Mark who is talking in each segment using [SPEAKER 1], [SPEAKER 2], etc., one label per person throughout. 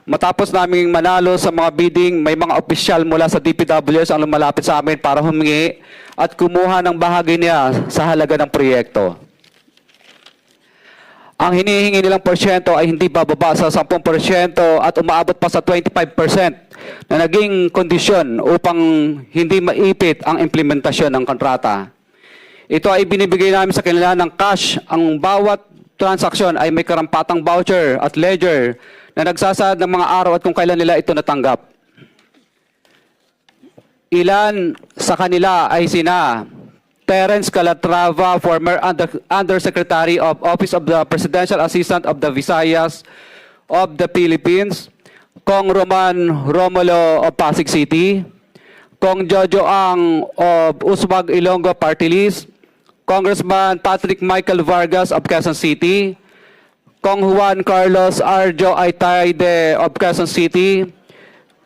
[SPEAKER 1] Matapos naming manalo sa mga bidding, may mga opisyal mula sa DPWS ang lumalapit sa amin para humingi at kumuha ng bahagi niya sa halaga ng proyekto. Ang hinihingi nilang porsyento ay hindi bababa sa 10% at umaabot pa sa 25% na naging kondisyon upang hindi maipit ang implementasyon ng kontrata. Ito ay binibigay namin sa kanila ng cash. Ang bawat transaksyon ay may karampatang voucher at ledger na nagsasaad ng mga araw at kung kailan nila ito natanggap. Ilan sa kanila ay sina Terence Calatrava, former Undersecretary of Office of the Presidential Assistant of the Visayas of the Philippines, Kong Roman Romulo of Pasig City, Kong Jojo Ang of Uswag Ilonggo Party List, Congressman Patrick Michael Vargas of Quezon City, Kong Juan Carlos Arjo Aitaide of Quezon City,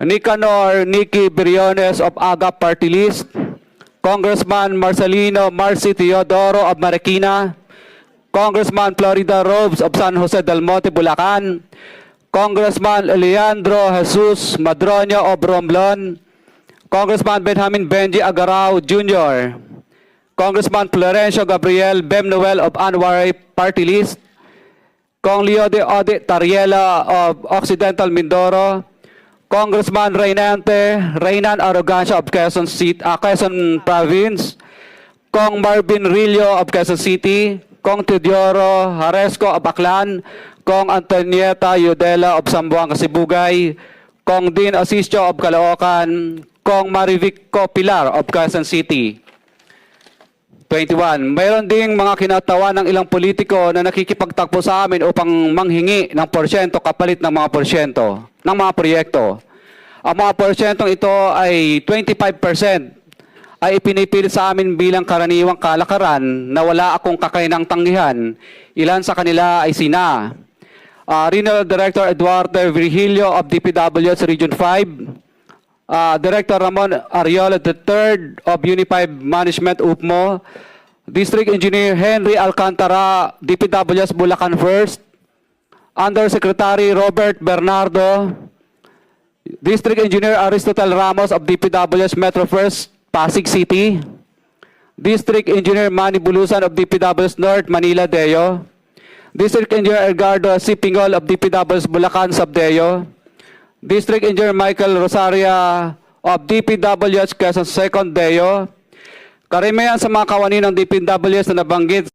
[SPEAKER 1] Nicanor Nicky Briones of Agap Party List, Congressman Marcelino Marcy Teodoro of Marikina, Congressman Florida Robes of San Jose del Monte, Bulacan, Congressman Leandro Jesus Madroño of Romblon, Congressman Benjamin Benji Agarao Jr., Congressman Florencio Gabriel Bemnoel of Anwaray Party List, Kong Leo de Ode Tariela of Occidental Mindoro, Congressman Reynan Arrogancia of Quezon Province, Kong Marvin Rillo of Quezon City, Kong Teodoro Haresco of Aklan, Kong Antonieta Yudela of Zamboanga, Sibugay, Kong Dean Asisio of Caloocan, Kong Marivico Pilar of Quezon City. 21. Mayroon ding mga kinatawan ng ilang politiko na nakikipagtakbo sa amin upang manghingi ng porsyento kapalit ng mga porsyento ng mga proyekto. Ang mga porsyentong ito ay 25% ay ipinipilit sa amin bilang karaniwang kalakaran na wala akong kakainang tanggihan. Ilan sa kanila ay sina Regional Director Eduardo Virgilio of DPWS Region 5, Director Ramon Ariola III of Unified Management UPMO, District Engineer Henry Alcantara, DPWS Bulacan First, Undersecretary Robert Bernardo, District Engineer Aristotle Ramos of DPWS Metro First, Pasig City, District Engineer Manny Bulusan of DPWS North, Manila Deo, District Engineer Edgardo C. Pingol of DPWS Bulacan Subdeo, District Engineer Michael Rosaria of DPWS Quezon Second Deo. Karamihan sa mga kawani ng DPWS na nabanggit